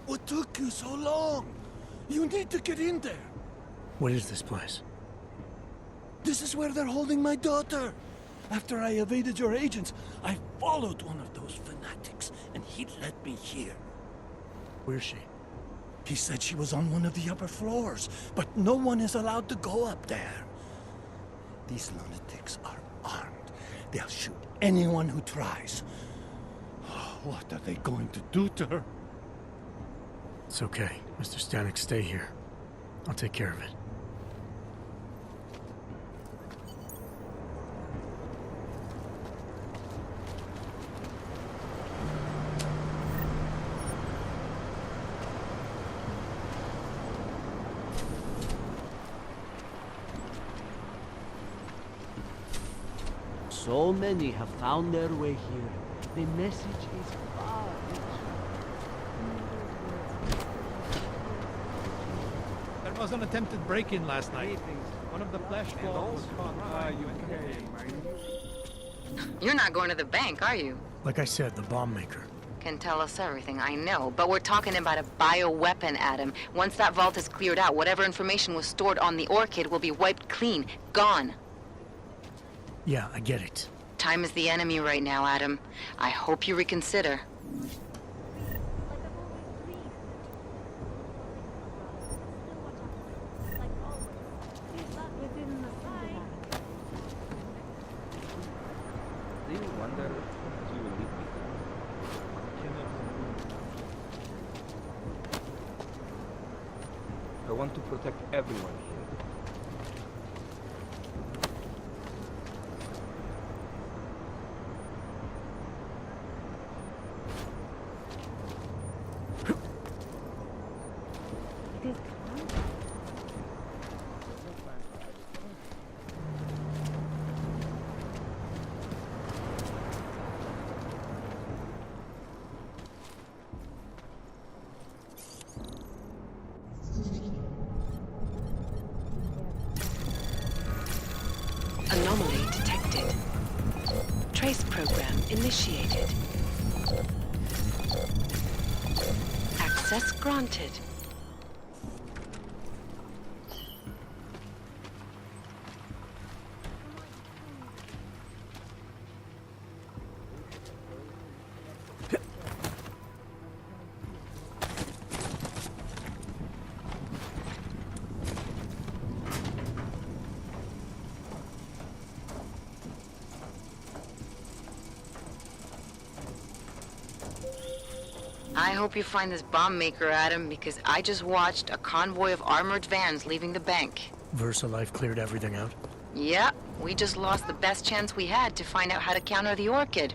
What took you so long? You need to get in there. What is this place? This is where they're holding my daughter. After I evaded your agents, I followed one of those fanatics, and he led me here. Where's she? He said she was on one of the upper floors, but no one is allowed to go up there. These lunatics are armed. They'll shoot anyone who tries. What are they going to do to her? It's okay. Mr. Stanek, stay here. I'll take care of it. So many have found their way here. The message is far reaching. There was an attempted break-in last night. One of the flesh balls was caught. You're not going to the bank, are you? Like I said, the bomb maker. Can tell us everything, I know. But we're talking about a bioweapon, Adam. Once that vault is cleared out, whatever information was stored on the Orchid will be wiped clean. Gone. Yeah, I get it. Time is the enemy right now, Adam. I hope you reconsider. Do you wonder if you will leave me? I want to protect everyone here. Anomaly detected. Trace program initiated. Access granted. I hope you find this bomb maker, Adam, because I just watched a convoy of armored vans leaving the bank. VersaLife cleared everything out? Yeah, we just lost the best chance we had to find out how to counter the Orchid.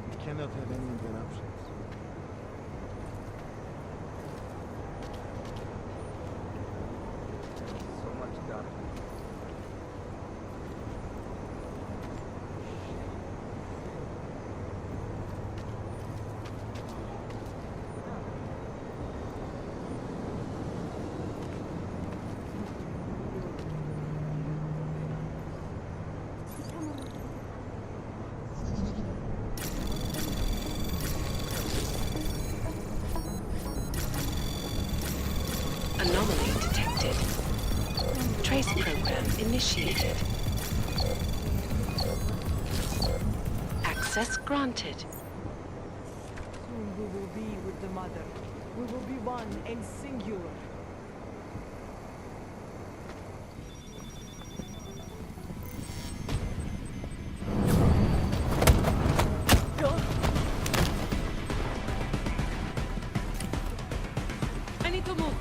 We cannot have any interruptions. So much darkness. Anomaly detected. Trace program initiated. Access granted. Soon we will be with the Mother. We will be one and singular. I need to move.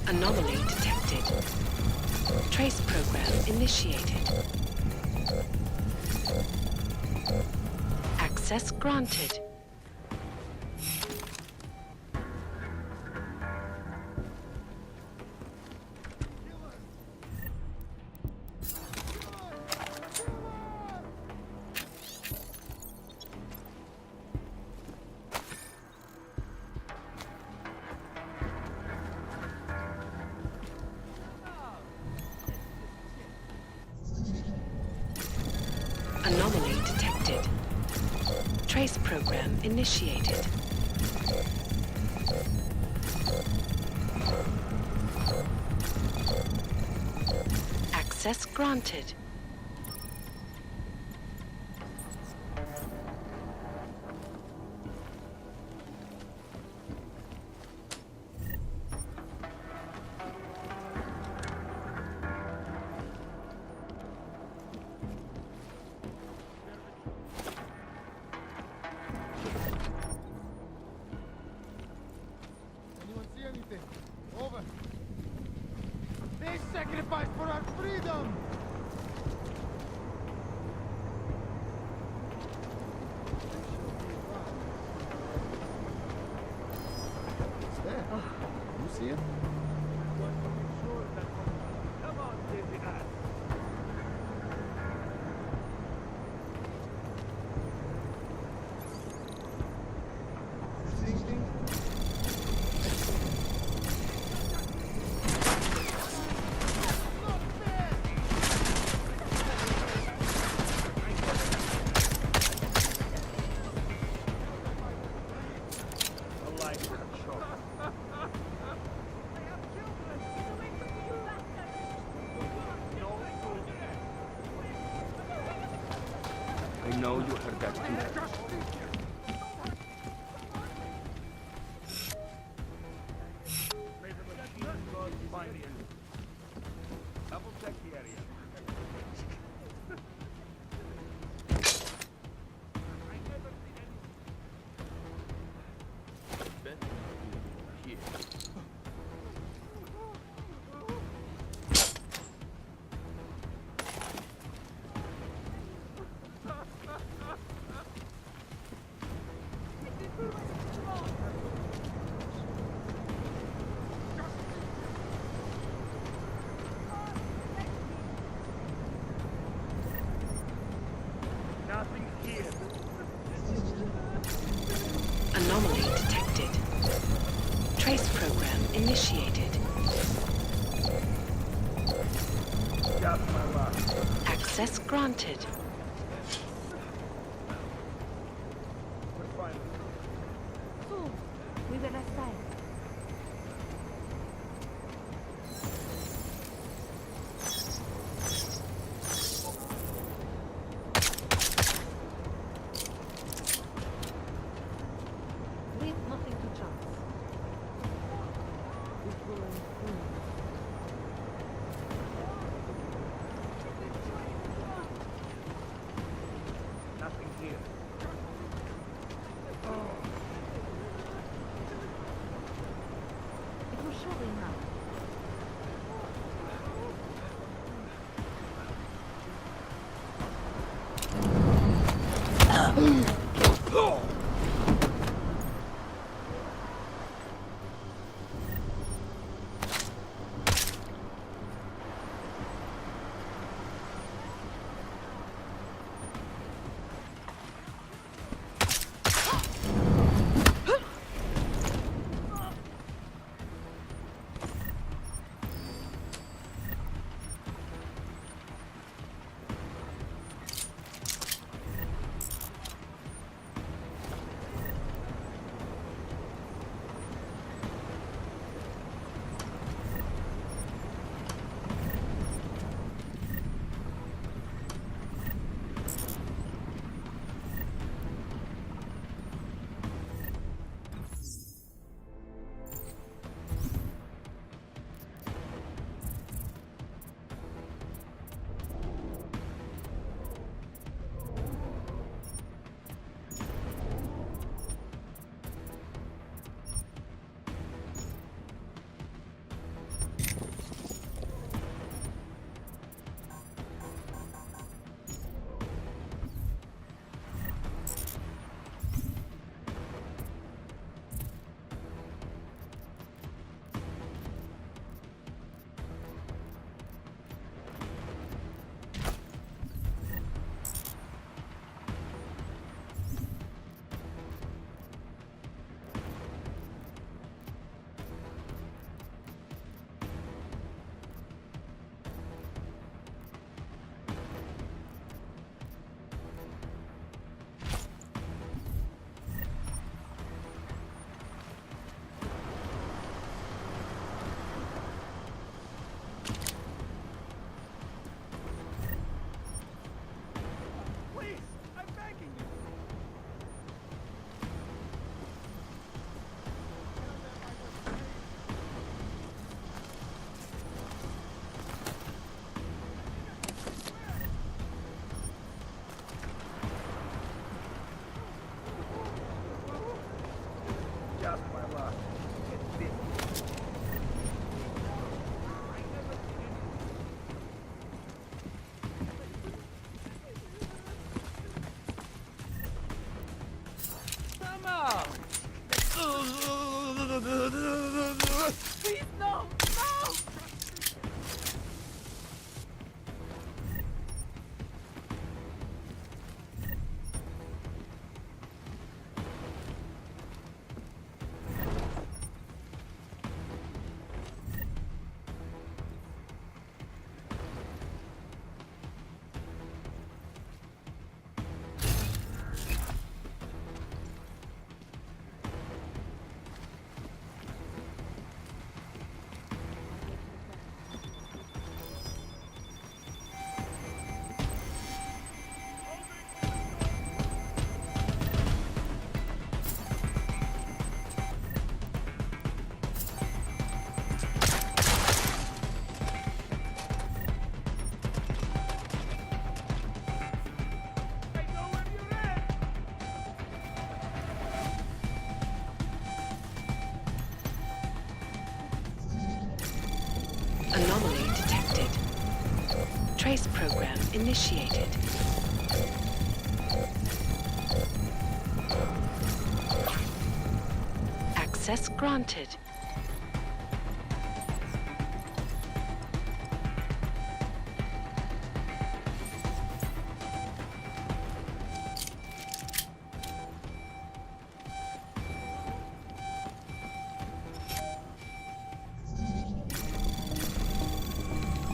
Anomaly detected. Trace program initiated. Access granted. Anomaly detected. Trace program initiated. Access granted. Anyone see anything? Over. They sacrificed for our freedom! It's there. You see it? Come on, dizzy ass. You seeing things? I know you heard that too. Double check the area. Nothing here. Anomaly detected. Trace program initiated. Just my luck. Access granted. We're fine. Soon, we will assign. Leave nothing to chance. It will improve. Nothing here. It will surely not. Please, no! No! Anomaly detected. Trace program initiated. Access granted.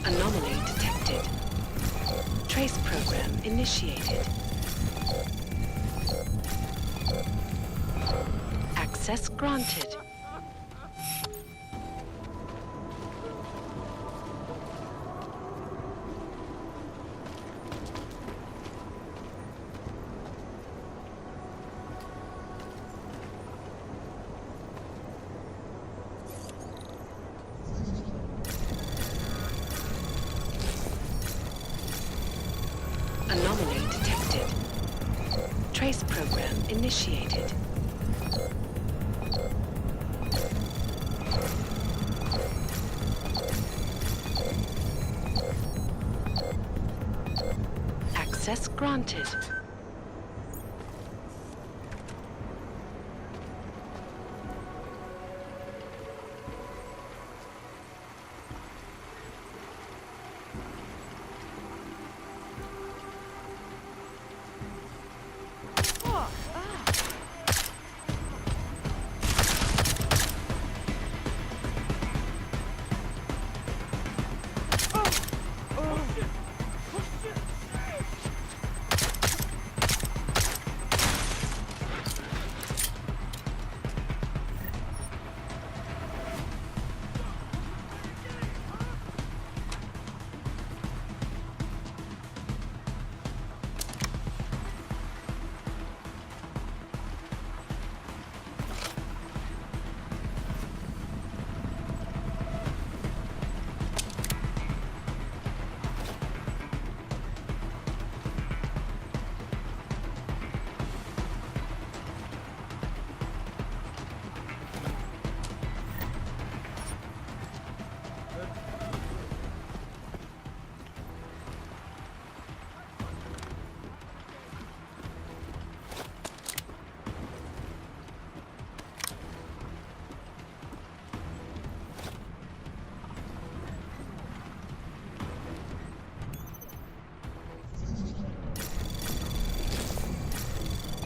Anomaly detected. Trace program initiated. Access granted. Anomaly detected. Trace program initiated. Access granted.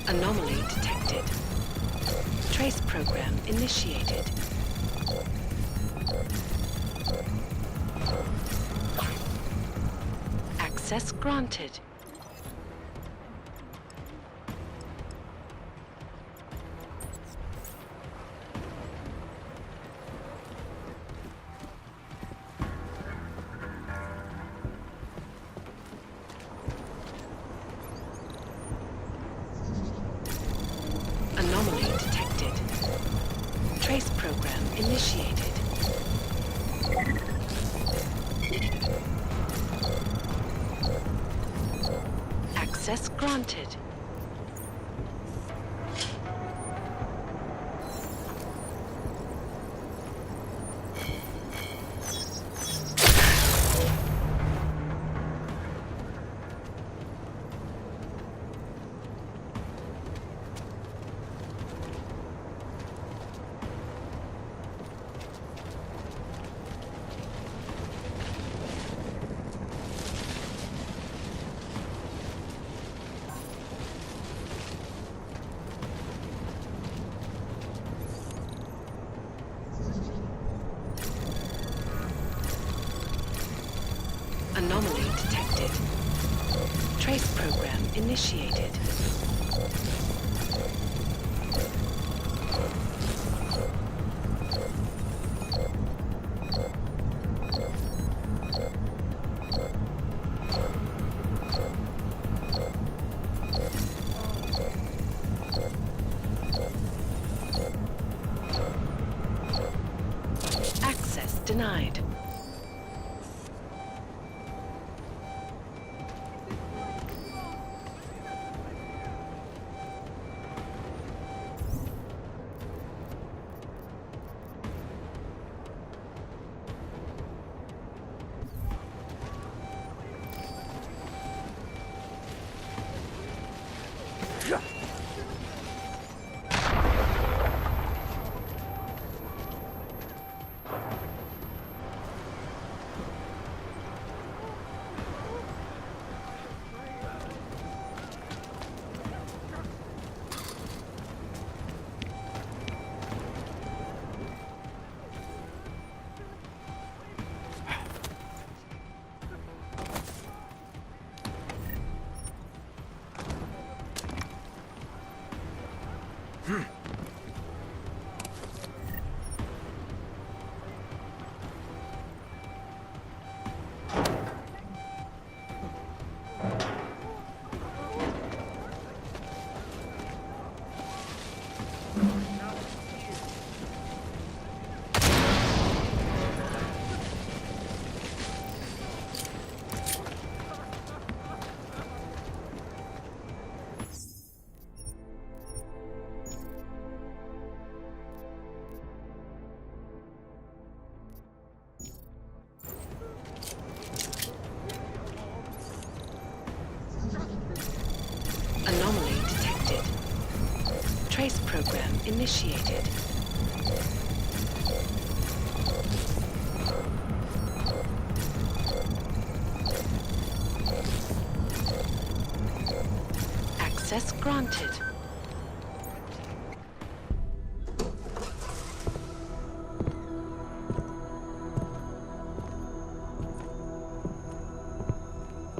Anomaly detected. Trace program initiated. Access granted. Anomaly detected. Trace program initiated. Access granted. Trace program initiated. Access denied. Anomaly detected. Trace program initiated. Access granted.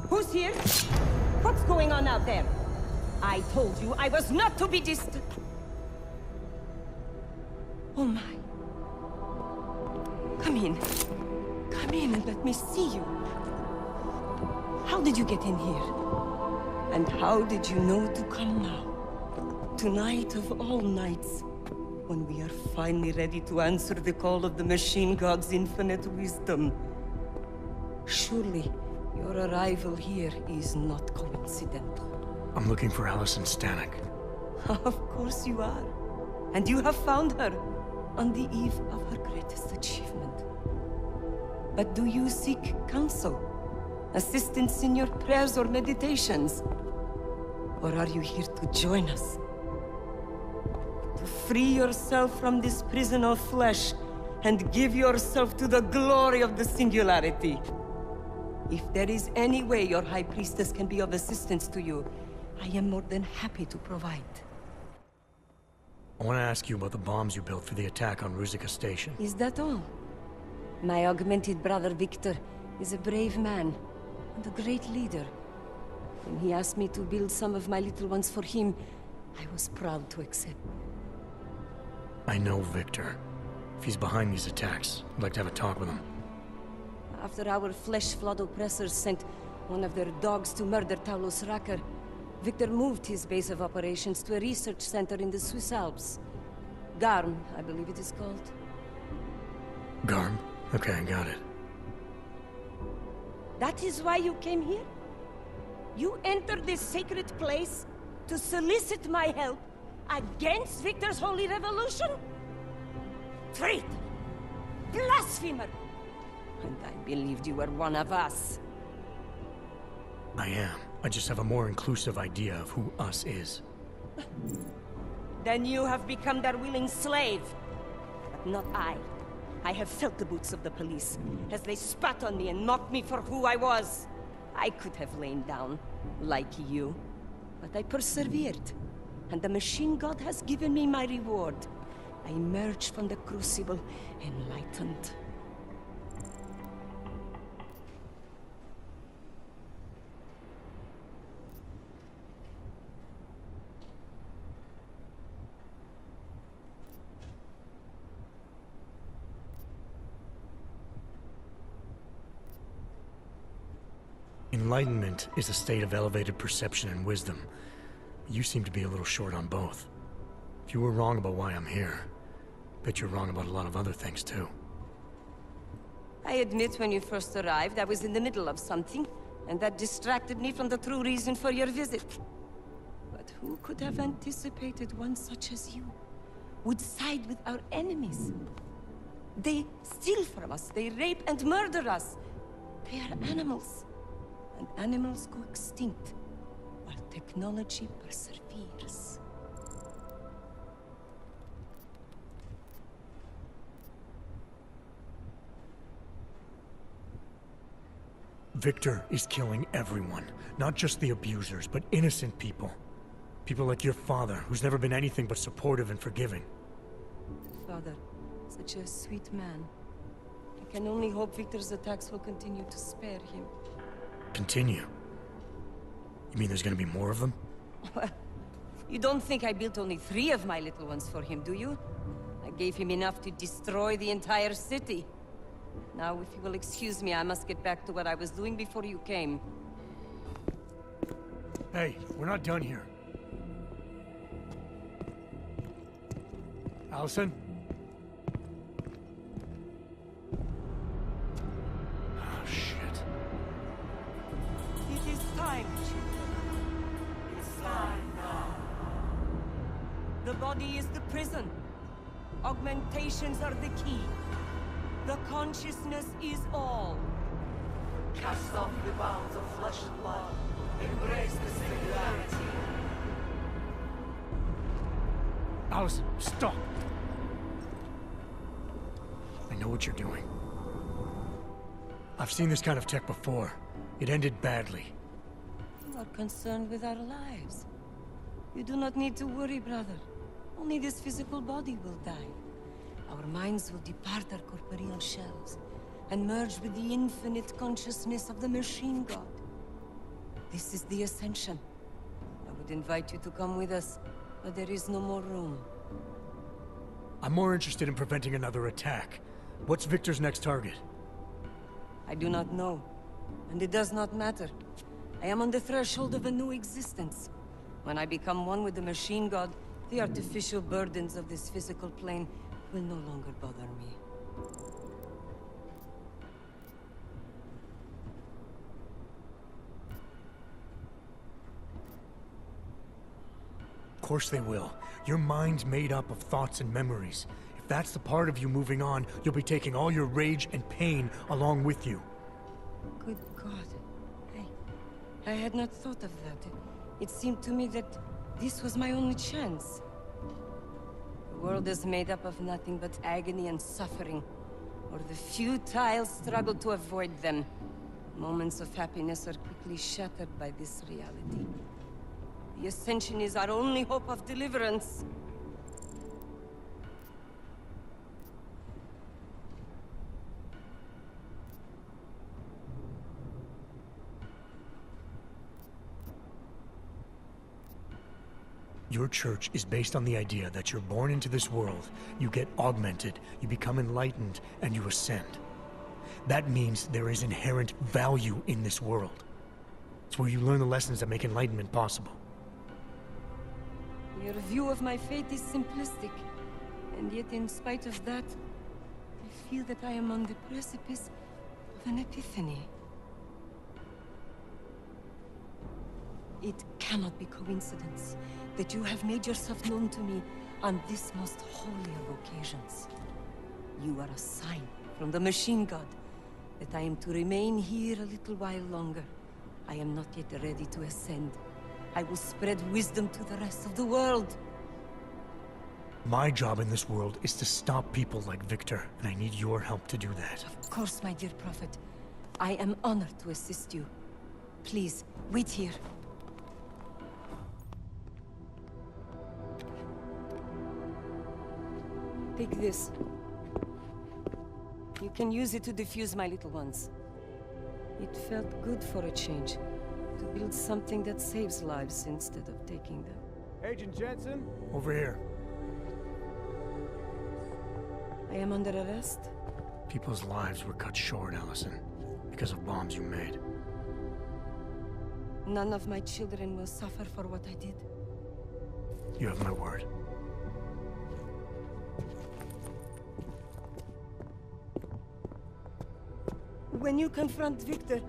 Who's here? What's going on out there? I told you I was not to be distant. Oh my. Come in. Come in and let me see you. How did you get in here? And how did you know to come now? Tonight of all nights, when we are finally ready to answer the call of the Machine God's infinite wisdom. Surely, your arrival here is not coincidental. I'm looking for Allison Stanek. Of course you are. And you have found her on the eve of her greatest achievement. But do you seek counsel? Assistance in your prayers or meditations? Or are you here to join us? To free yourself from this prison of flesh and give yourself to the glory of the singularity? If there is any way your High Priestess can be of assistance to you, I am more than happy to provide. I want to ask you about the bombs you built for the attack on Ruzicka Station. Is that all? My augmented brother Victor is a brave man and a great leader. When he asked me to build some of my little ones for him, I was proud to accept. I know Victor. If he's behind these attacks, I'd like to have a talk with him. After our flesh-flood oppressors sent one of their dogs to murder Talos Racker, Victor moved his base of operations to a research center in the Swiss Alps. Garm, I believe it is called. Garm? Okay, got it. That is why you came here? You entered this sacred place to solicit my help against Victor's holy revolution? Traitor! Blasphemer! And I believed you were one of us. I am. I just have a more inclusive idea of who us is. Then you have become their willing slave. But not I. I have felt the boots of the police as they spat on me and mocked me for who I was. I could have lain down, like you. But I persevered. And the Machine God has given me my reward. I emerged from the crucible enlightened. Enlightenment is a state of elevated perception and wisdom. You seem to be a little short on both. If you were wrong about why I'm here, bet you're wrong about a lot of other things too. I admit when you first arrived, I was in the middle of something, and that distracted me from the true reason for your visit. But who could have anticipated one such as you would side with our enemies? They steal from us, they rape and murder us. They are animals, and animals go extinct, while technology perseveres. Victor is killing everyone, not just the abusers, but innocent people. People like your father, who's never been anything but supportive and forgiving. Father, such a sweet man. I can only hope Victor's attacks will continue to spare him. Continue? You mean there's gonna be more of them? Well, you don't think I built only 3 of my little ones for him, do you? I gave him enough to destroy the entire city. Now, if you will excuse me, I must get back to what I was doing before you came. Hey, we're not done here. Allison? Oh, shit. It is time, children. It's time now. The body is the prison. Augmentations are the key. The consciousness is all. Cast off the bounds of flesh and blood. Embrace the singularity. Allison, stop! I know what you're doing. I've seen this kind of tech before. It ended badly. You are concerned with our lives. You do not need to worry, brother. Only this physical body will die. Our minds will depart our corporeal shells and merge with the infinite consciousness of the machine god. This is the ascension. I would invite you to come with us, but there is no more room. I'm more interested in preventing another attack. What's Victor's next target? I do not know, and it does not matter. I am on the threshold of a new existence. When I become one with the machine god, the artificial burdens of this physical plane will no longer bother me. Of course they will. Your mind's made up of thoughts and memories. If that's the part of you moving on, you'll be taking all your rage and pain along with you. Good God. I had not thought of that. It seemed to me that this was my only chance. The world is made up of nothing but agony and suffering, or the futile struggle to avoid them. Moments of happiness are quickly shattered by this reality. The Ascension is our only hope of deliverance. Your church is based on the idea that you're born into this world, you get augmented, you become enlightened, and you ascend. That means there is inherent value in this world. It's where you learn the lessons that make enlightenment possible. Your view of my fate is simplistic, and yet in spite of that, I feel that I am on the precipice of an epiphany. It cannot be coincidence that you have made yourself known to me on this most holy of occasions. You are a sign from the machine god that I am to remain here a little while longer. I am not yet ready to ascend. I will spread wisdom to the rest of the world. My job in this world is to stop people like Victor, and I need your help to do that. Of course, my dear prophet. I am honored to assist you. Please, wait here. Take this. You can use it to defuse my little ones. It felt good for a change, to build something that saves lives instead of taking them. Agent Jensen? Over here. I am under arrest? People's lives were cut short, Allison, because of bombs you made. None of my children will suffer for what I did. You have my word. When you confront Victor,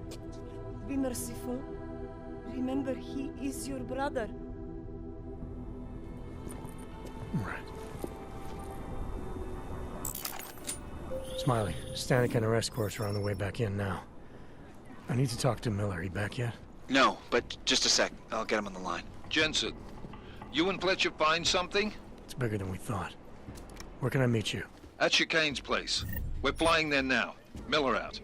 be merciful. Remember, he is your brother. Right. Smiley, Stanek and her escorts are on the way back in now. I need to talk to Miller. He back yet? No, but just a sec. I'll get him on the line. Jensen, you and Fletcher find something? It's bigger than we thought. Where can I meet you? At Chicane's place. We're flying there now. Miller out.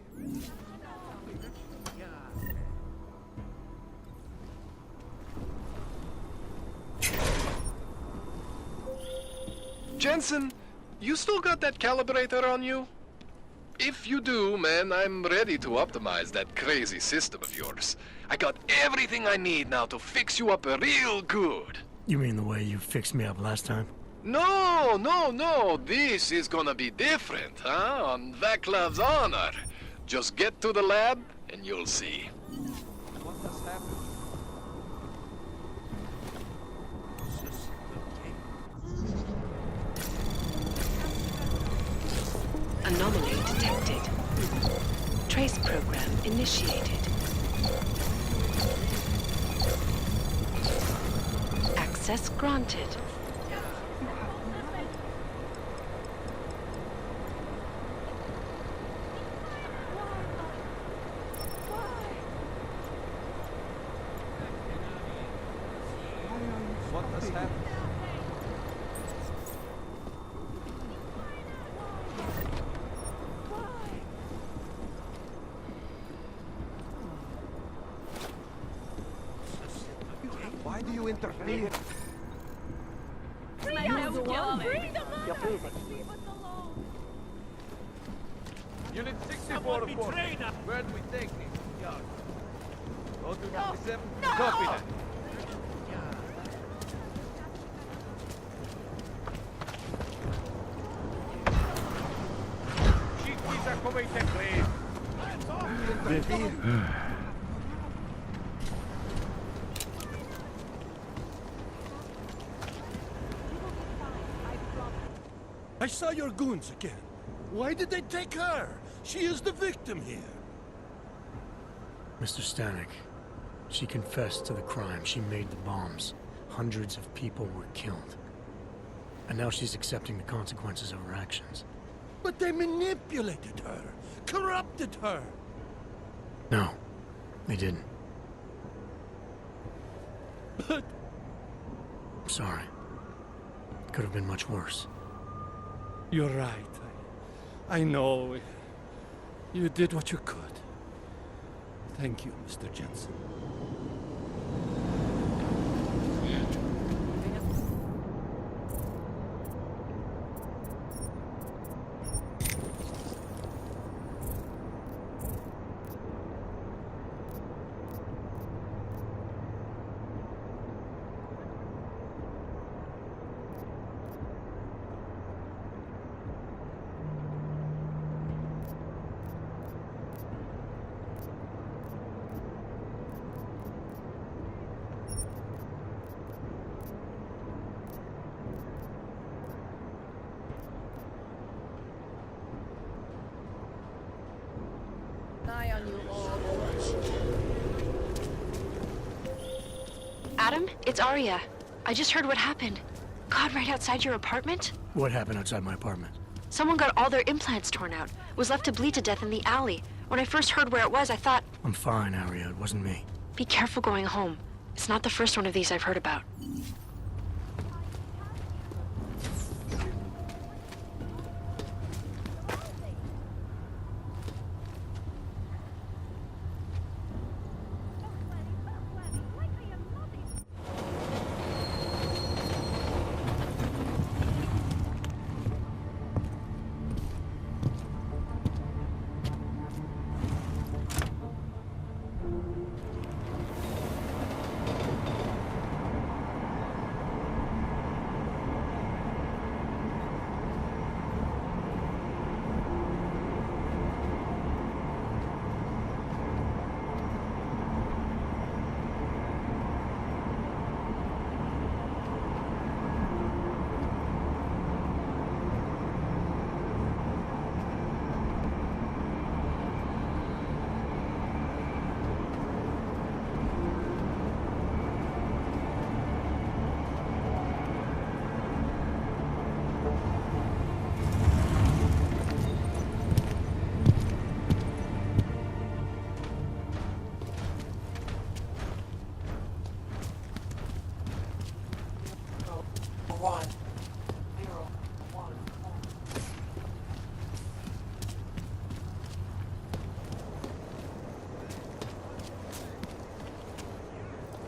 Jensen, you still got that calibrator on you? If you do, man, I'm ready to optimize that crazy system of yours. I got everything I need now to fix you up real good. You mean the way you fixed me up last time? No, no, no. This is gonna be different, huh? On Vaclav's honor. Just get to the lab, and you'll see. What has happened? Anomaly detected. Trace program initiated. Access granted. What has happened? Why do you interfere? Unit 64 report. Where do we take this? Yard. Go to 97. Copy that. I saw your goons again. Why did they take her? She is the victim here. Mr. Stanek, she confessed to the crime. She made the bombs. Hundreds of people were killed. And now she's accepting the consequences of her actions. But they manipulated her, corrupted her. No, they didn't. But... I'm sorry. It could have been much worse. You're right. I know. You did what you could. Thank you, Mr. Jensen. Adam, it's Arya. I just heard what happened. God, right outside your apartment? What happened outside my apartment? Someone got all their implants torn out. Was left to bleed to death in the alley. When I first heard where it was, I thought... I'm fine, Arya. It wasn't me. Be careful going home. It's not the first one of these I've heard about.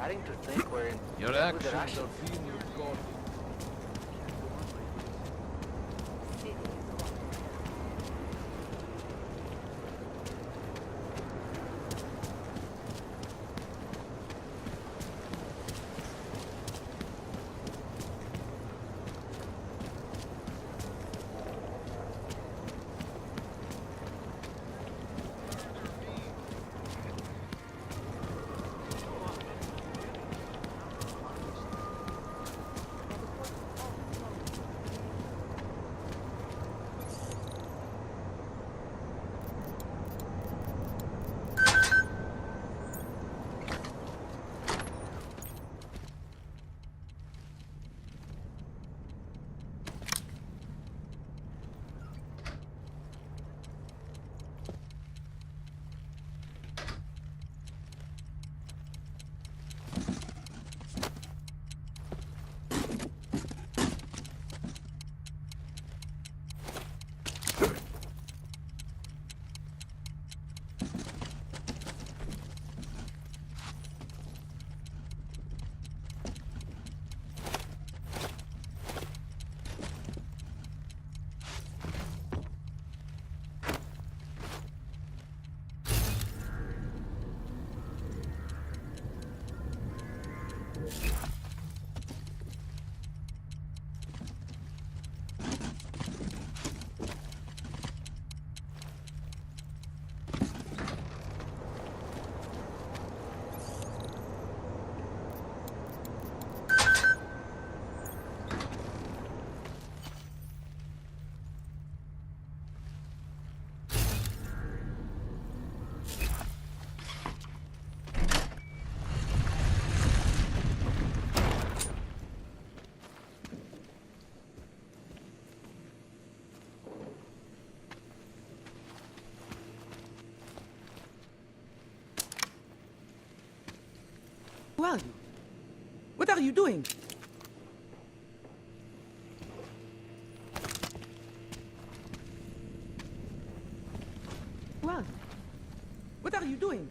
starting to think we're in Your with actions the Russians. are being recorded. Who are you? What are you doing? Who are you? What are you doing?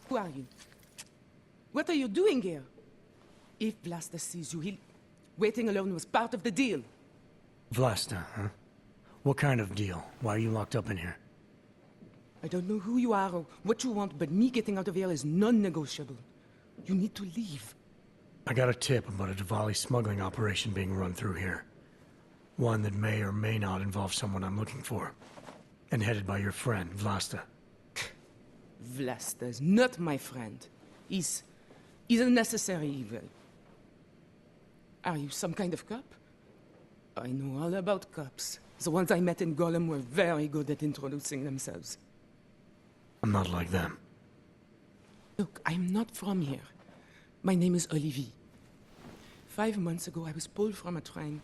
Who are you? What are you doing here? If Vlasta sees you, he'll... Waiting alone was part of the deal. Vlasta, huh? What kind of deal? Why are you locked up in here? I don't know who you are or what you want, but me getting out of here is non-negotiable. You need to leave. I got a tip about a Diwali smuggling operation being run through here. One that may or may not involve someone I'm looking for. And headed by your friend, Vlasta. Vlasta is not my friend. He's a necessary evil. Are you some kind of cop? I know all about cops. The ones I met in Golem were very good at introducing themselves. I'm not like them. Look, I'm not from here. My name is Olivier. 5 months ago, I was pulled from a train.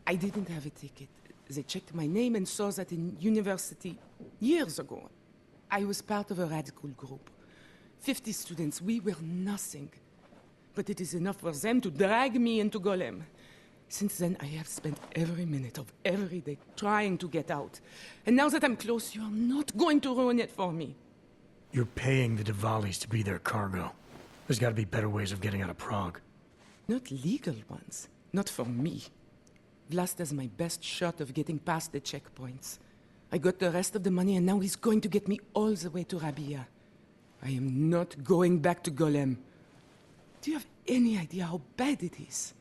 I didn't have a ticket. They checked my name and saw that in university years ago. I was part of a radical group. 50 students, we were nothing. But it is enough for them to drag me into Golem. Since then, I have spent every minute of every day trying to get out. And now that I'm close, you are not going to ruin it for me. You're paying the Diwalis to be their cargo. There's got to be better ways of getting out of Prague. Not legal ones. Not for me. Vlasta's my best shot of getting past the checkpoints. I got the rest of the money and now he's going to get me all the way to Rabia. I am not going back to Golem. Do you have any idea how bad it is?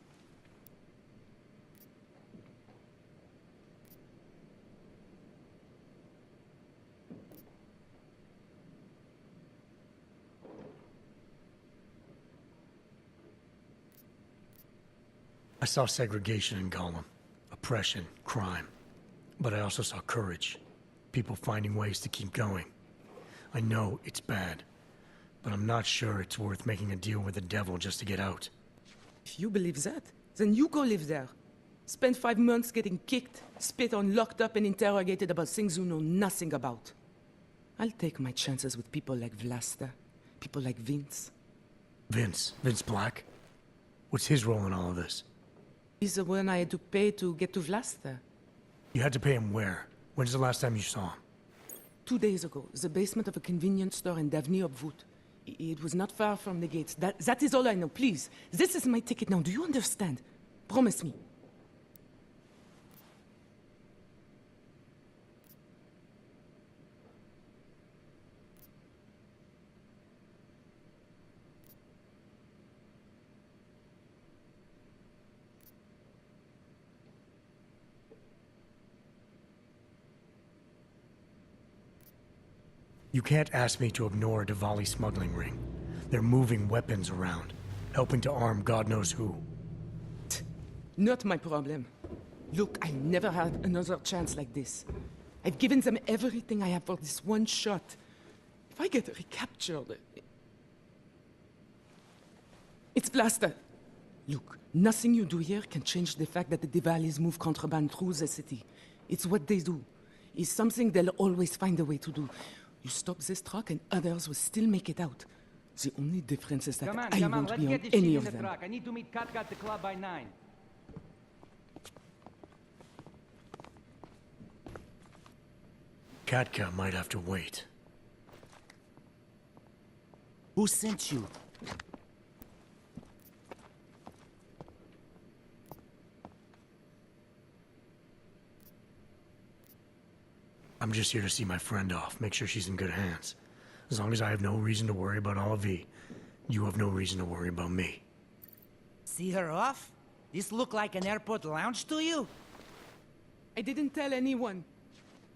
I saw segregation in Gollum, oppression, crime. But I also saw courage, people finding ways to keep going. I know it's bad, but I'm not sure it's worth making a deal with the devil just to get out. If you believe that, then you go live there. Spend 5 months getting kicked, spit on, locked up, and interrogated about things you know nothing about. I'll take my chances with people like Vlasta, people like Vince. Vince Black? What's his role in all of this? He's the one I had to pay to get to Vlasta. You had to pay him where? When's the last time you saw him? 2 days ago, the basement of a convenience store in Davni Obvut. It was not far from the gates. That is all I know, please. This is my ticket now, do you understand? Promise me. You can't ask me to ignore a Diwali smuggling ring. They're moving weapons around, helping to arm God knows who. Not my problem. Look, I never had another chance like this. I've given them everything I have for this one shot. If I get recaptured... It's Vlasta. Look, nothing you do here can change the fact that the Diwalis move contraband through the city. It's what they do. It's something they'll always find a way to do. You stop this truck and others will still make it out. The only difference is that I won't be on any of them. I need to meet Katka at the club by 9. Katka might have to wait. Who sent you? I'm just here to see my friend off, make sure she's in good hands. As long as I have no reason to worry about Olivier, you have no reason to worry about me. See her off? This look like an airport lounge to you? I didn't tell anyone.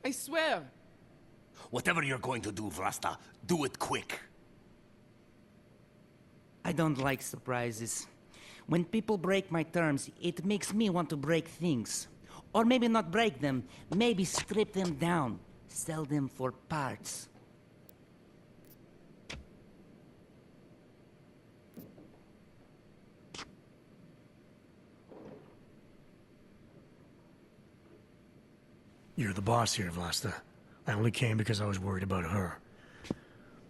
I swear. Whatever you're going to do, Vlasta, do it quick. I don't like surprises. When people break my terms, it makes me want to break things. Or maybe not break them, maybe strip them down. Sell them for parts. You're the boss here, Vlasta. I only came because I was worried about her.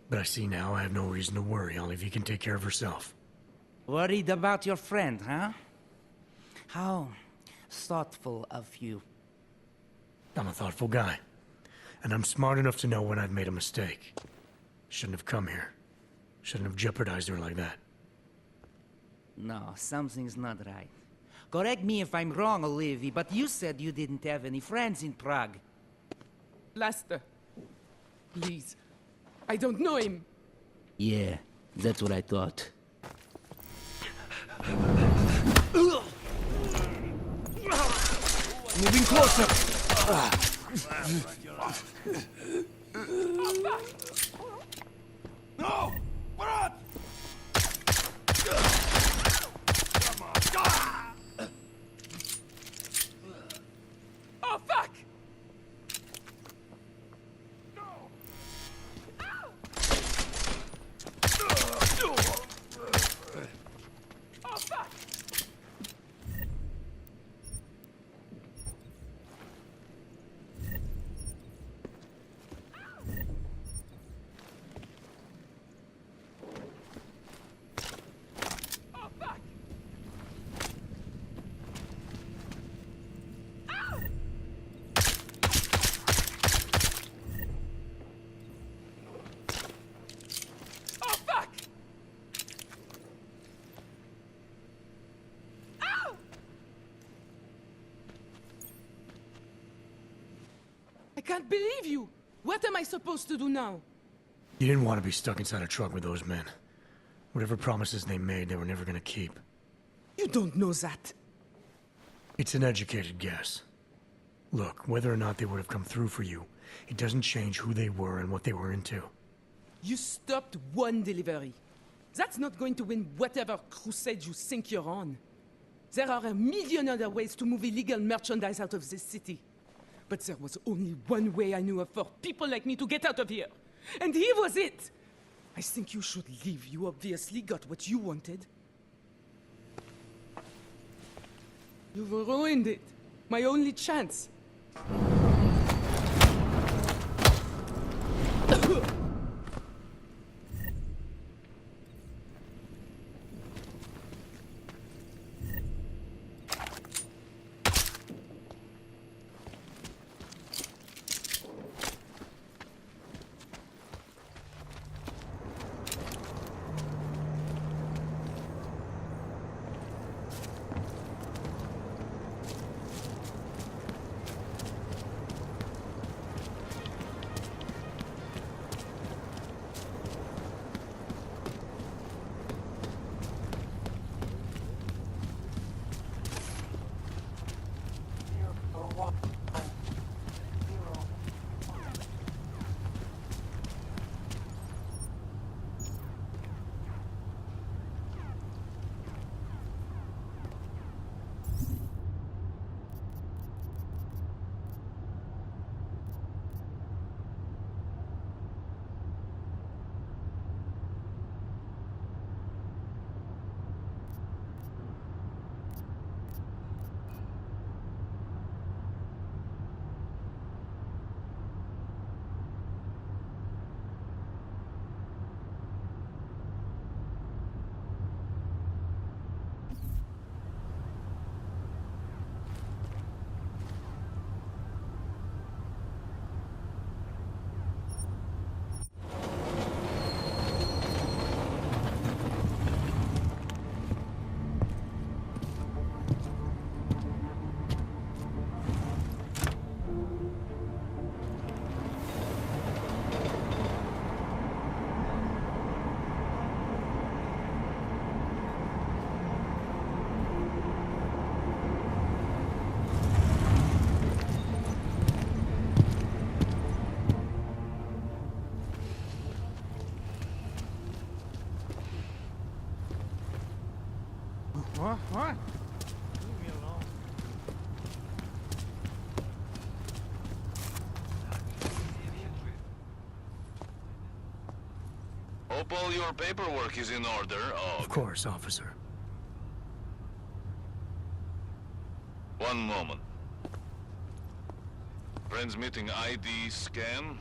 But I see now I have no reason to worry. Olivier can take care of herself. Worried about your friend, huh? How thoughtful of you. I'm a thoughtful guy. And I'm smart enough to know when I've made a mistake. Shouldn't have come here. Shouldn't have jeopardized her like that. No, something's not right. Correct me if I'm wrong, Olivier, but you said you didn't have any friends in Prague. Vlasta. Please. I don't know him. Yeah, that's what I thought. Moving closer! No! Brad! Oh, fuck! Oh, fuck! I can't believe you! What am I supposed to do now? You didn't want to be stuck inside a truck with those men. Whatever promises they made, they were never gonna keep. You don't know that. It's an educated guess. Look, whether or not they would have come through for you, it doesn't change who they were and what they were into. You stopped one delivery. That's not going to win whatever crusade you think you're on. There are a million other ways to move illegal merchandise out of this city. But there was only one way I knew of for people like me to get out of here. And here was it! I think you should leave. You obviously got what you wanted. You've ruined it. My only chance. What? Leave me alone. Hope all your paperwork is in order, Og. Of course, officer. One moment. Transmitting ID scan.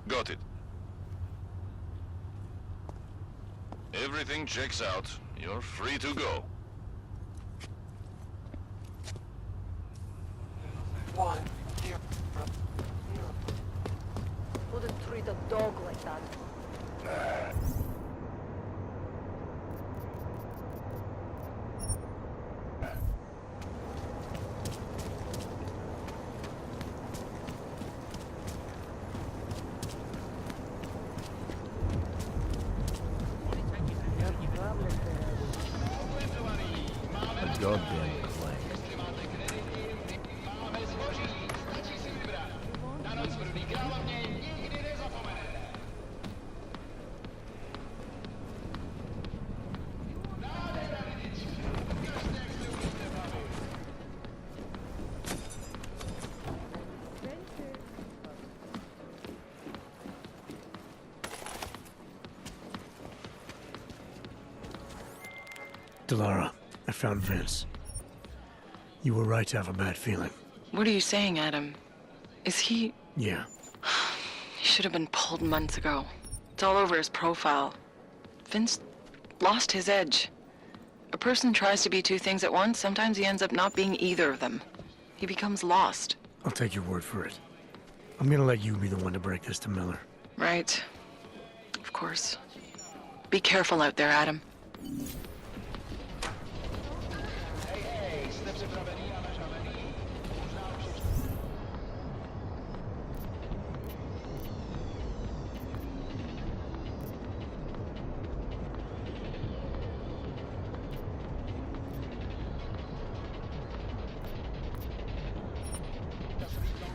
Got it. Everything checks out. You're free to go. One, here. Wouldn't treat a dog like that. A goddamn clank. Delara, I found Vince. You were right to have a bad feeling. What are you saying, Adam? Is he... Yeah. He should have been pulled months ago. It's all over his profile. Vince lost his edge. A person tries to be two things at once, sometimes he ends up not being either of them. He becomes lost. I'll take your word for it. I'm gonna let you be the one to break this to Miller. Right. Of course. Be careful out there, Adam.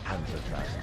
Advertising.